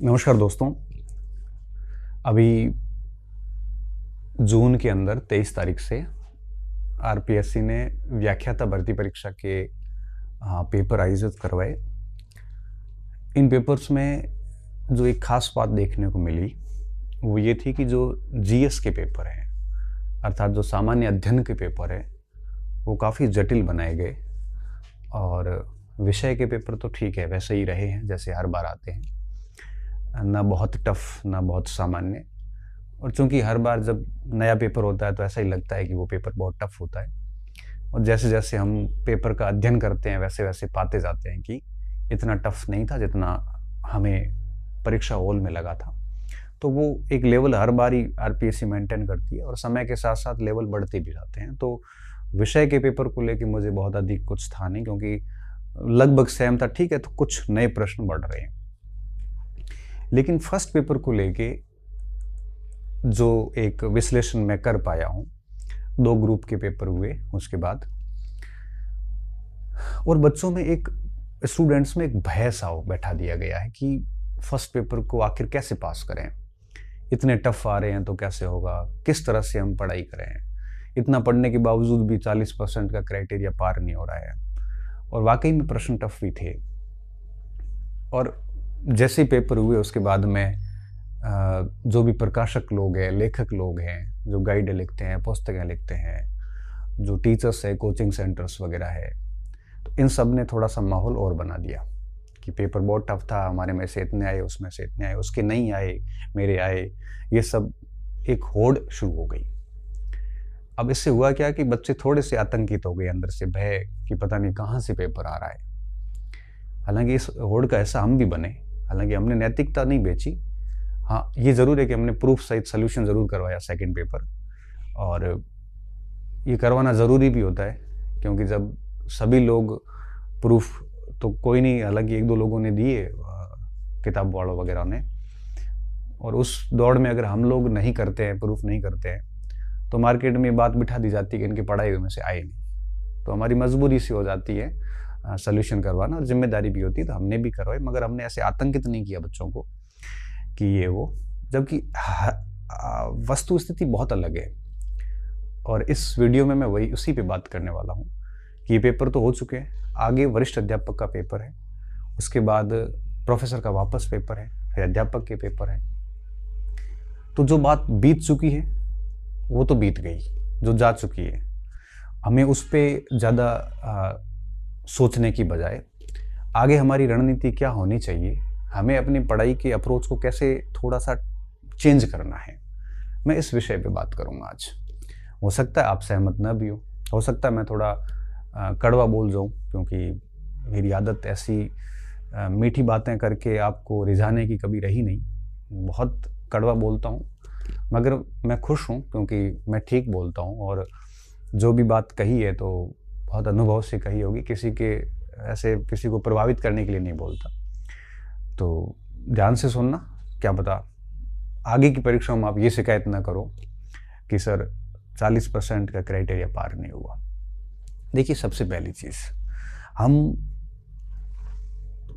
नमस्कार दोस्तों। अभी जून के अंदर 23 तारीख से आरपीएससी ने व्याख्याता भर्ती परीक्षा के पेपर आयोजित करवाए। इन पेपर्स में जो एक खास बात देखने को मिली वो ये थी कि जो जीएस के पेपर हैं, अर्थात जो सामान्य अध्ययन के पेपर हैं, वो काफ़ी जटिल बनाए गए। और विषय के पेपर तो ठीक है, वैसे ही रहे हैं जैसे हर बार आते हैं, ना बहुत टफ ना बहुत सामान्य। और चूंकि हर बार जब नया पेपर होता है तो ऐसा ही लगता है कि वो पेपर बहुत टफ होता है, और जैसे जैसे हम पेपर का अध्ययन करते हैं वैसे वैसे पाते जाते हैं कि इतना टफ नहीं था जितना हमें परीक्षा हॉल में लगा था। तो वो एक लेवल हर बार ही आरपीएससी मेंटेन करती है और समय के साथ साथ लेवल बढ़ते भी जाते हैं। तो विषय के पेपर को लेके मुझे बहुत अधिक कुछ था नहीं, क्योंकि लगभग सेम था। ठीक है, तो कुछ नए प्रश्न बढ़ रहे हैं, लेकिन फर्स्ट पेपर को लेके जो एक विश्लेषण मैं कर पाया हूँ, 2 ग्रुप के पेपर हुए उसके बाद, और बच्चों में एक स्टूडेंट्स में एक भय सा बैठा दिया गया है कि फर्स्ट पेपर को आखिर कैसे पास करें, इतने टफ आ रहे हैं तो कैसे होगा, किस तरह से हम पढ़ाई करें, इतना पढ़ने के बावजूद भी 40% का क्राइटेरिया पार नहीं हो रहा है। और वाकई में प्रश्न टफ भी थे। और जैसे पेपर हुए उसके बाद में जो भी प्रकाशक लोग हैं, लेखक लोग हैं, जो गाइड लिखते हैं, पुस्तकें लिखते हैं, जो टीचर्स है, कोचिंग सेंटर्स वगैरह है, तो इन सब ने थोड़ा सा माहौल और बना दिया कि पेपर बहुत टफ था, हमारे में से इतने आए, उसमें से इतने आए, उसके नहीं आए, मेरे आए। ये सब एक होड़ शुरू हो गई। अब इससे हुआ क्या कि बच्चे थोड़े से आतंकित हो गए अंदर से, भय कि पता नहीं कहाँ से पेपर आ रहा है। हालांकि इस होड़ का ऐसा हम भी बने, हालांकि हमने नैतिकता नहीं बेची। हाँ, ये ज़रूर है कि हमने प्रूफ सहित सोल्यूशन ज़रूर करवाया सेकंड पेपर, और ये करवाना ज़रूरी भी होता है, क्योंकि जब सभी लोग प्रूफ तो कोई नहीं, हालांकि 1-2 लोगों ने दिए, किताब वालों वगैरह ने, और उस दौड़ में अगर हम लोग नहीं करते हैं, प्रूफ नहीं करते हैं, तो मार्केट में बात बिठा दी जाती है कि इनकी पढ़ाई में से आए नहीं। तो हमारी मजबूरी सी हो जाती है सोल्यूशन करवाना, और जिम्मेदारी भी होती है, तो हमने भी करवाई। मगर हमने ऐसे आतंकित नहीं किया बच्चों को कि ये वो, जबकि वस्तु स्थिति बहुत अलग है। और इस वीडियो में मैं वही उसी पे बात करने वाला हूँ कि ये पेपर तो हो चुके हैं, आगे वरिष्ठ अध्यापक का पेपर है, उसके बाद प्रोफेसर का वापस पेपर है, फिर अध्यापक के पेपर है। तो जो बात बीत चुकी है वो तो बीत गई, जो जा चुकी है, हमें उस पर ज़्यादा सोचने की बजाय आगे हमारी रणनीति क्या होनी चाहिए, हमें अपनी पढ़ाई के अप्रोच को कैसे थोड़ा सा चेंज करना है, मैं इस विषय पे बात करूँगा आज। हो सकता है आप सहमत न भी हो सकता है मैं थोड़ा कड़वा बोल जाऊँ, क्योंकि मेरी आदत ऐसी मीठी बातें करके आपको रिझाने की कभी रही नहीं। बहुत कड़वा बोलता हूँ, मगर मैं खुश हूँ क्योंकि मैं ठीक बोलता हूँ, और जो भी बात कही है तो बहुत अनुभव से कही होगी, किसी के ऐसे किसी को प्रभावित करने के लिए नहीं बोलता। तो ध्यान से सुनना, क्या पता आगे की परीक्षाओं में आप ये शिकायत ना करो कि सर 40% का क्राइटेरिया पार नहीं हुआ। देखिए, सबसे पहली चीज़, हम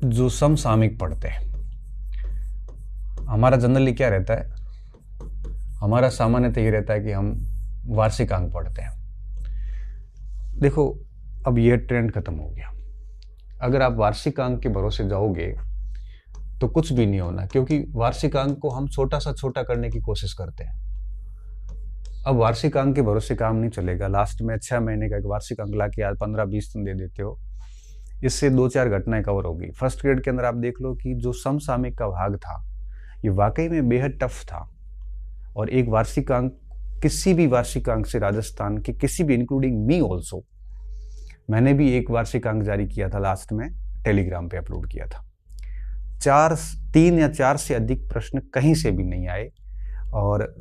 जो समसामयिक पढ़ते हैं, हमारा जनरली क्या रहता है, हमारा सामान्यतः ये रहता है कि हम वार्षिक अंक पढ़ते हैं। देखो, अब ये ट्रेंड खत्म हो गया। अगर आप वार्षिक अंक के भरोसे जाओगे तो कुछ भी नहीं होना, क्योंकि वार्षिक अंक को हम छोटा सा छोटा करने की कोशिश करते हैं। अब वार्षिक अंक के भरोसे काम नहीं चलेगा। लास्ट में 6 महीने का एक वार्षिक अंक ला के आज 15-20 तुम दे देते हो, इससे 2-4 घटनाएं कवर होगी। फर्स्ट ग्रेड के अंदर आप देख लो कि जो समसामयिक का भाग था ये वाकई में बेहद टफ था, और एक वार्षिक अंक, किसी भी वार्षिक अंक से, राजस्थान के किसी भी, इंक्लूडिंग मी ऑल्सो, मैंने भी एक वार्षिक अंक जारी किया था, लास्ट में टेलीग्राम पे अपलोड किया था। 3 या 4 से अधिक प्रश्न कहीं से भी नहीं आए, और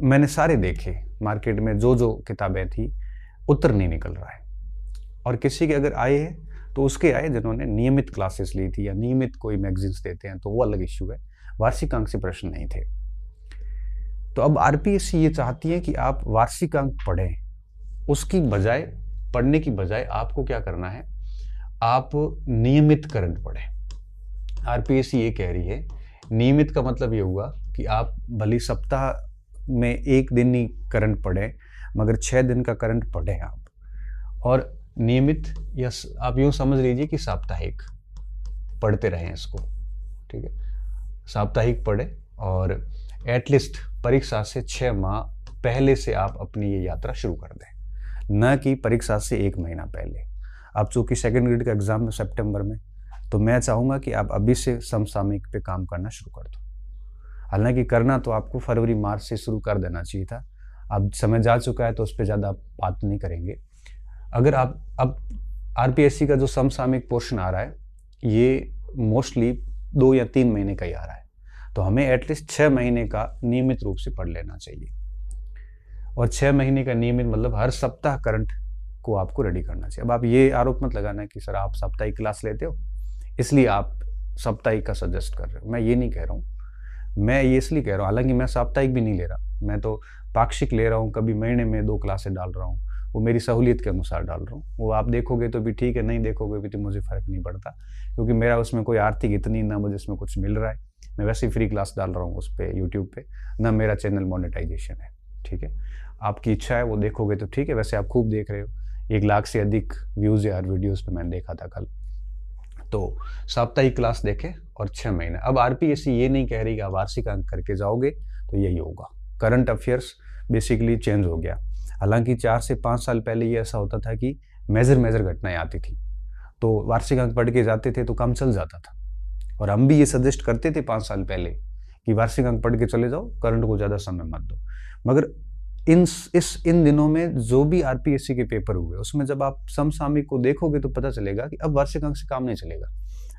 मैंने सारे देखे, मार्केट में जो जो किताबें थी, उत्तर नहीं निकल रहा है। और किसी के अगर आए हैं तो उसके आए जिन्होंने नियमित क्लासेस ली थी या नियमित कोई मैगजीन्स देते हैं, तो वो अलग इश्यू है। वार्षिक अंक से प्रश्न नहीं थे। तो अब आरपीएससी ये चाहती है कि आप वार्षिक अंक पढ़ें, उसकी बजाय, पढ़ने की बजाय आपको क्या करना है, आप नियमित करंट पढ़ें। आरपीएससी ये कह रही है नियमित का मतलब ये हुआ कि आप भले सप्ताह में एक दिन ही करंट पढ़ें, मगर 6 दिन का करंट पढ़ें आप। और नियमित या आप यूँ समझ लीजिए कि साप्ताहिक पढ़ते रहें इसको, ठीक है। साप्ताहिक पढ़े और एटलीस्ट परीक्षा से 6 माह पहले से आप अपनी ये यात्रा शुरू कर दें, न कि परीक्षा से 1 महीना पहले। आप चूँकि सेकेंड ग्रेड का एग्ज़ाम है सितंबर में, तो मैं चाहूँगा कि आप अभी से समसामयिक पे काम करना शुरू कर दो। हालांकि करना तो आपको फरवरी मार्च से शुरू कर देना चाहिए था, अब समय जा चुका है तो उस पर ज़्यादा बात नहीं करेंगे। अगर आप अब आरपीएससी का जो समसामयिक पोर्शन आ रहा है ये मोस्टली 2 या 3 महीने का ही आ रहा है, तो हमें एटलीस्ट 6 महीने का नियमित रूप से पढ़ लेना चाहिए। और 6 महीने का नियमित मतलब हर सप्ताह करंट को आपको रेडी करना चाहिए। अब आप ये आरोप मत लगाना कि सर आप साप्ताहिक क्लास लेते हो इसलिए आप साप्ताहिक का सजेस्ट कर रहे हो, मैं ये नहीं कह रहा हूँ। मैं ये इसलिए कह रहा हूँ, हालांकि मैं साप्ताहिक भी नहीं ले रहा, मैं तो पाक्षिक ले रहा हूँ, कभी महीने में 2 क्लासें डाल रहा हूँ, वो मेरी सहूलियत के अनुसार डाल रहा हूँ। वो आप देखोगे तो भी ठीक है, नहीं देखोगे भी तो मुझे फ़र्क नहीं पड़ता, क्योंकि मेरा उसमें कोई आर्थिक इतनी ना मुझे इसमें कुछ मिल रहा है। मैं वैसे ही फ्री क्लास डाल रहा हूँ उस पर यूट्यूब पे, ना मेरा चैनल मोनेटाइजेशन है, ठीक है। आपकी इच्छा है वो देखोगे तो ठीक है, वैसे आप खूब देख रहे हो, 1 लाख से अधिक व्यूज़ है हर वीडियोज़ पे, मैंने देखा था कल। तो साप्ताहिक क्लास देखें और 6 महीने। अब आरपीएससी ये नहीं कह रही कि आप वार्षिक अंक करके जाओगे तो यही होगा। करंट अफेयर्स बेसिकली चेंज हो गया। हालांकि 4 से 5 साल पहले ये ऐसा होता था कि मेजर घटनाएं आती थी, तो वार्षिक अंक पढ़ के जाते थे तो काम चल जाता था। और हम भी ये सजेस्ट करते थे 5 साल पहले कि वार्षिक अंक पढ़ के चले जाओ, करंट को ज़्यादा समय मत दो। मगर इन दिनों में जो भी आरपीएससी के पेपर हुए उसमें जब आप समसामयिक को देखोगे तो पता चलेगा कि अब वार्षिक अंक से काम नहीं चलेगा।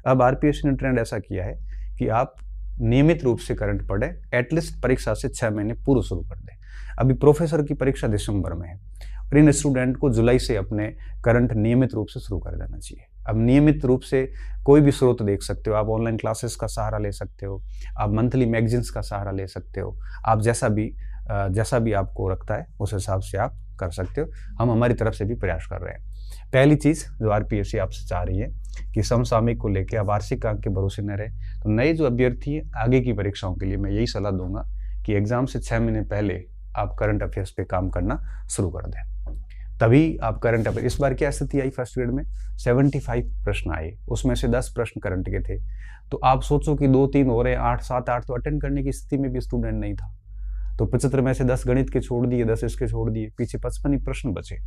अब आरपीएससी ने ट्रेंड ऐसा किया है कि आप नियमित रूप से करंट पढ़ें, एटलीस्ट परीक्षा से 6 महीने पूर्व शुरू कर दें। अभी प्रोफेसर की परीक्षा दिसंबर में है और इन स्टूडेंट को जुलाई से अपने करंट नियमित रूप से शुरू कर देना चाहिए। अब नियमित रूप से कोई भी स्रोत देख सकते हो, आप ऑनलाइन क्लासेस का सहारा ले सकते हो, आप मंथली मैगजीन्स का सहारा ले सकते हो, आप जैसा भी आपको रखता है उस हिसाब से आप कर सकते हो। हम हमारी तरफ से भी प्रयास कर रहे हैं। पहली चीज़ जो आरपीएससी आपसे चाह रही है कि समसामयिक को लेकर आप वार्षिक अंक के भरोसे न रहे, तो नए जो अभ्यर्थी हैं आगे की परीक्षाओं के लिए मैं यही सलाह दूंगा कि एग्जाम से 6 महीने पहले आप करंट अफेयर्स पे काम करना शुरू कर दें, तभी आप करंट अफेयर। इस बार क्या स्थिति आई फर्स्ट ग्रेड में 75 प्रश्न आए, उसमें से 10 प्रश्न करंट के थे। तो आप सोचो कि 2-3 हो रहे, 8-7-8 तो अटेंड करने की स्थिति में भी स्टूडेंट नहीं था। तो 75 में से 10 गणित के छोड़ दिए, 10 इसके छोड़ दिए, पीछे 55 ही प्रश्न बचे।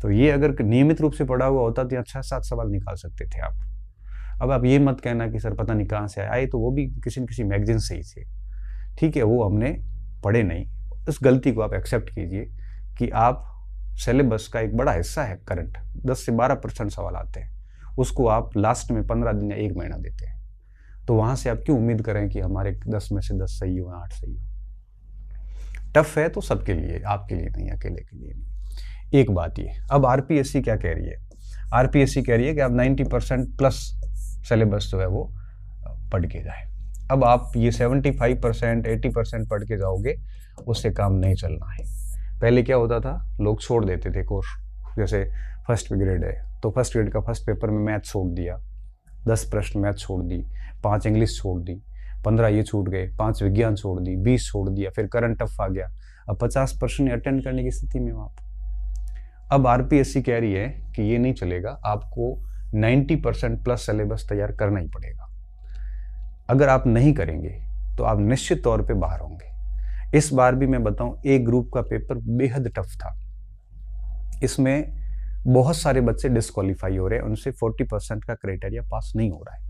तो ये अगर नियमित रूप से पढ़ा हुआ होता तो 6-7 सवाल निकाल सकते थे आप। अब आप ये मत कहना कि सर पता नहीं कहाँ से आए, तो वो भी किसी न किसी मैगजीन से ही थे, ठीक है, वो हमने पढ़े नहीं। इस गलती को आप एक्सेप्ट कीजिए कि आप सिलेबस का एक बड़ा हिस्सा है करंट, 10 से 12% सवाल आते हैं, उसको आप लास्ट में 15 दिन या 1 महीना देते हैं। तो वहाँ से आप क्यों उम्मीद करें कि हमारे 10 में से 10 सही हो, 8 सही हो। टफ है तो सबके लिए, आपके लिए नहीं, अकेले के लिए नहीं। एक बात ये, अब आरपीएससी क्या कह रही है? आरपीएससी कह रही है कि आप 90% प्लस सिलेबस जो है वो पढ़ के जाए। अब आप ये 75%, 80% पढ़ के जाओगे, उससे काम नहीं चलना है। पहले क्या होता था, लोग छोड़ देते थे कोर्स। जैसे फर्स्ट ग्रेड है तो फर्स्ट ग्रेड का फर्स्ट पेपर में मैथ छोड़ दिया, 10 प्रश्न मैथ छोड़ दी, 5 इंग्लिश छोड़ दी, 15 ये छूट गए, 5 विज्ञान छोड़ दी, 20 छोड़ दिया, फिर करंट टफ आ गया। अब 50 प्रश्न अटेंड करने की स्थिति में हो आप। अब आरपीएससी कह रही है कि ये नहीं चलेगा, आपको 90% प्लस सिलेबस तैयार करना ही पड़ेगा। अगर आप नहीं करेंगे तो आप निश्चित तौर पे बाहर होंगे। इस बार भी मैं बताऊं, एक ग्रुप का पेपर बेहद टफ था, इसमें बहुत सारे बच्चे डिस्क्वालीफाई हो रहे हैं, उनसे 40% का क्राइटेरिया पास नहीं हो रहा है।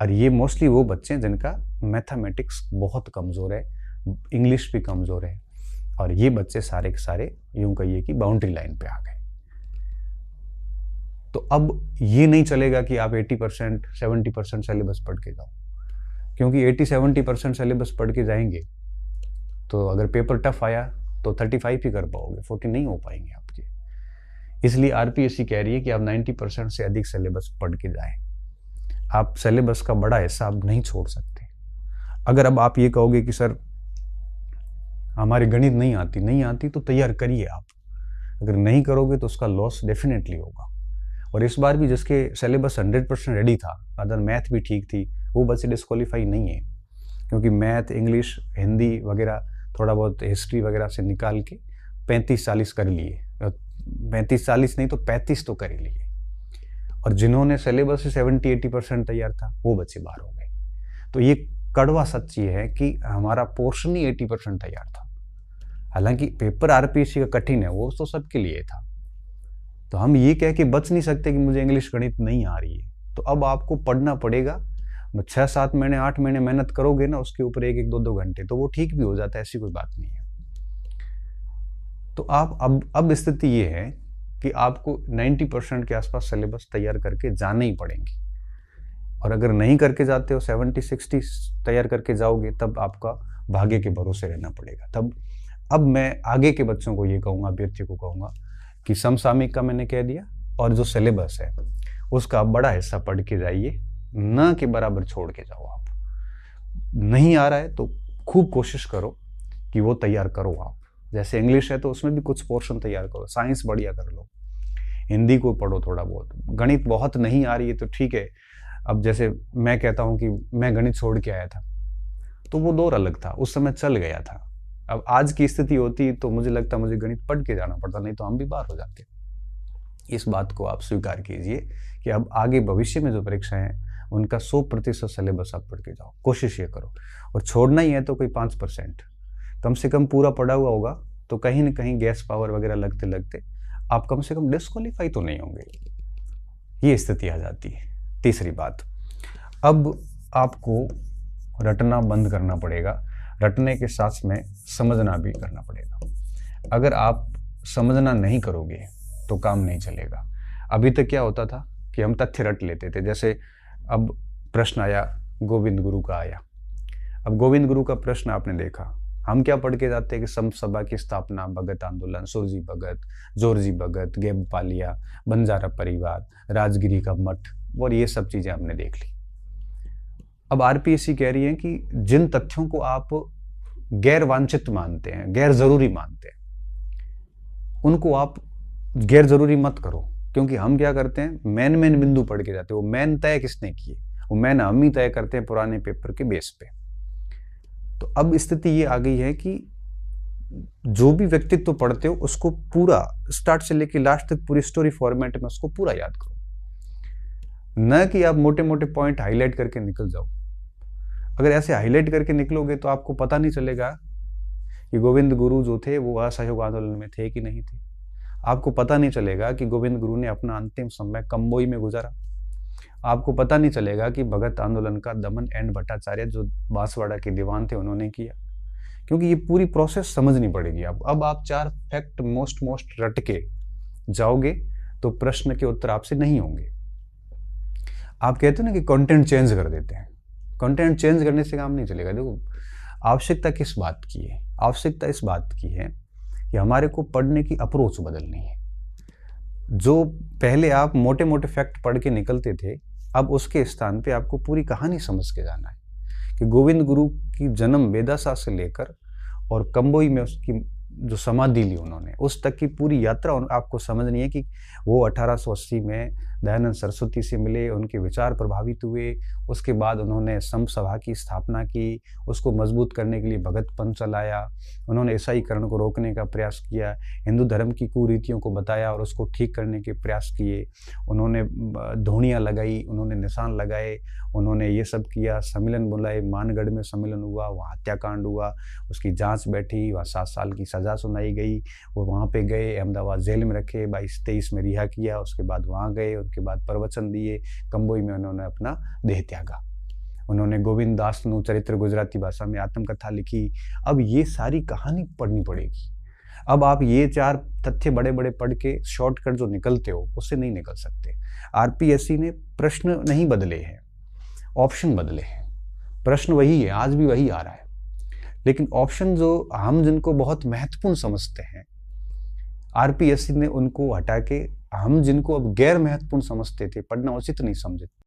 और ये मोस्टली वो बच्चे हैं जिनका मैथमेटिक्स बहुत कमज़ोर है, इंग्लिश भी कमज़ोर है, और ये बच्चे सारे के सारे यूं कहिए कि बाउंड्री लाइन पे आ गए। तो अब ये नहीं चलेगा कि आप 80%, 70% सिलेबस पढ़ के जाओ, क्योंकि 80-70% सिलेबस पढ़ के जाएंगे तो अगर पेपर टफ आया तो 35 ही कर पाओगे, 40 नहीं हो पाएंगे आपके। इसलिए आरपीएससी कह रही है कि आप 90% से अधिक सिलेबस पढ़ के जाएं। आप सिलेबस का बड़ा हिस्सा आप नहीं छोड़ सकते। अगर अब आप ये कहोगे कि सर हमारी गणित नहीं आती तो तैयार करिए आप, अगर नहीं करोगे तो उसका लॉस डेफिनेटली होगा। और इस बार भी जिसके सिलेबस 100% रेडी था, अदर मैथ भी ठीक थी, वो बच्चे डिस्क्वालीफाई नहीं है। क्योंकि मैथ, इंग्लिश, हिंदी वगैरह, थोड़ा बहुत हिस्ट्री वगैरह से निकाल के 35-40 कर लिए, 35-40 नहीं तो 35 तो कर ही लिए। और जिन्होंने सिलेबस से 70-80% तैयार था वो बच्चे बाहर हो गए। तो ये कड़वा सच ये है कि हमारा पोर्शन ही 80% तैयार था। हालांकि पेपर आरपीएससी का कठिन है, वो तो सबके लिए था। तो हम ये कह के बच नहीं सकते कि मुझे इंग्लिश गणित नहीं आ रही है। तो अब आपको पढ़ना पड़ेगा। 6-7 महीने 8 महीने मेहनत करोगे ना उसके ऊपर 1-1 2-2 घंटे, तो वो ठीक भी हो जाता है, ऐसी कोई बात नहीं है। तो आप अब स्थिति ये है कि आपको 90% के आसपास सिलेबस तैयार करके जाने ही पड़ेंगे। और अगर नहीं करके जाते हो 70-60 तैयार करके जाओगे, तब आपका भाग्य के भरोसे रहना पड़ेगा। तब अब मैं आगे के बच्चों को ये कहूँगा, अभ्यर्थी को कहूँगा कि समसामयिक का मैंने कह दिया, और जो सिलेबस है उसका बड़ा हिस्सा पढ़ के जाइए, न के बराबर छोड़ के जाओ। आप नहीं आ रहा है तो खूब कोशिश करो कि वो तैयार करो। आप जैसे इंग्लिश है तो उसमें भी कुछ पोर्शन तैयार करो, साइंस बढ़िया कर लो, हिंदी को पढ़ो थोड़ा बहुत, गणित बहुत नहीं आ रही है तो ठीक है। अब जैसे मैं कहता हूँ कि मैं गणित छोड़ के आया था, तो वो दौर अलग था, उस समय चल गया था। अब आज की स्थिति होती तो मुझे लगता मुझे गणित पढ़ के जाना पड़ता, नहीं तो हम भी बाहर हो जाते। इस बात को आप स्वीकार कीजिए कि अब आगे भविष्य में जो परीक्षाएं हैं उनका 100% सिलेबस आप पढ़ के जाओ, कोशिश ये करो। और छोड़ना ही है तो कोई 5%, कम से कम पूरा पढ़ा हुआ होगा तो कहीं ना कहीं गैस पावर वगैरह लगते लगते आप कम से कम डिस्क्वालीफाई तो नहीं होंगे। ये स्थिति आ जाती है। तीसरी बात, अब आपको रटना बंद करना पड़ेगा, रटने के साथ में समझना भी करना पड़ेगा। अगर आप समझना नहीं करोगे तो काम नहीं चलेगा। अभी तक क्या होता था कि हम तथ्य रट लेते थे। जैसे अब प्रश्न आया, गोविंद गुरु का आया। अब गोविंद गुरु का प्रश्न आपने देखा, हम क्या पढ़ के जाते हैं कि संत सभा की स्थापना, भगत आंदोलन, सुरजी भगत, जोरजी भगत, गेब पालिया, बंजारा परिवार, राजगिरी का मठ, और ये सब चीजें हमने देख ली। अब आरपीएससी कह रही है कि जिन तथ्यों को आप गैर वांछित मानते हैं, गैर जरूरी मानते हैं, उनको आप गैर जरूरी मत करो। क्योंकि हम क्या करते हैं, मेन बिंदु पढ़ के जाते हैं। वो मेन तय किसने किए, वो मेन हम ही तय करते हैं पुराने पेपर के बेस पे। तो अब स्थिति ये आ गई है कि जो भी व्यक्तित्व पढ़ते हो उसको पूरा स्टार्ट से लेकर लास्ट तक पूरी स्टोरी फॉर्मेट में उसको पूरा याद करो, न कि आप मोटे मोटे पॉइंट हाईलाइट करके निकल जाओ। अगर ऐसे हाईलाइट करके निकलोगे तो आपको पता नहीं चलेगा कि गोविंद गुरु जो थे वो असहयोग आंदोलन में थे कि नहीं थे। आपको पता नहीं चलेगा कि गोविंद गुरु ने अपना अंतिम समय कंबोई में गुजारा। आपको पता नहीं चलेगा कि भगत आंदोलन का दमन एन भट्टाचार्य जो बांसवाड़ा के दीवान थे उन्होंने किया। क्योंकि ये पूरी प्रोसेस समझनी पड़ेगी। अब आप 4 फैक्ट मोस्ट रट के जाओगे तो प्रश्न के उत्तर आपसे नहीं होंगे। आप कहते हो ना कि कंटेंट चेंज कर देते हैं, कंटेंट चेंज करने से काम नहीं चलेगा। देखो, आवश्यकता किस बात की है, आवश्यकता इस बात की है कि हमारे को पढ़ने की अप्रोच बदलनी है। जो पहले आप मोटे मोटे फैक्ट पढ़ के निकलते थे, अब उसके स्थान पे आपको पूरी कहानी समझ के जाना है कि गोविंद गुरु की जन्म बेदासा से लेकर और कंबोई में उसकी जो समाधि ली उन्होंने, उस तक की पूरी यात्रा आपको समझनी है कि वो 1880 में दयानंद सरस्वती से मिले, उनके विचार प्रभावित हुए, उसके बाद उन्होंने संत सभा की स्थापना की, उसको मजबूत करने के लिए भगत पंथ चलाया, उन्होंने ईसाईकरण को रोकने का प्रयास किया, हिंदू धर्म की कुरीतियों को बताया और उसको ठीक करने के प्रयास किए, उन्होंने धोनियाँ लगाई, उन्होंने निशान लगाए, उन्होंने ये सब किया, सम्मेलन बुलाए, मानगढ़ में सम्मेलन हुआ, वहाँ हत्याकांड हुआ, उसकी जांच बैठी, वहाँ 7 साल की सज़ा सुनाई गई, वो वहाँ पे गए, अहमदाबाद जेल में रखे, 22-23 में रिहा किया, उसके बाद वहाँ गए, उनके बाद प्रवचन दिए, कंबोई में उन्होंने अपना देह त्यागा, उन्होंने गोविंद दास नु चरित्र गुजराती भाषा में आत्मकथा लिखी। अब ये सारी कहानी पढ़नी पड़ेगी। अब आप ये 4 तथ्य बड़े बड़े पढ़ के शॉर्टकट जो निकलते हो उससे नहीं निकल सकते। आरपीएससी ने प्रश्न नहीं बदले हैं, ऑप्शन बदले हैं। प्रश्न वही है, आज भी वही आ रहा है, लेकिन ऑप्शन जो हम जिनको बहुत महत्वपूर्ण समझते हैं, आरपीएससी ने उनको हटा के हम जिनको अब गैर महत्वपूर्ण समझते थे, पढ़ना उचित नहीं समझे,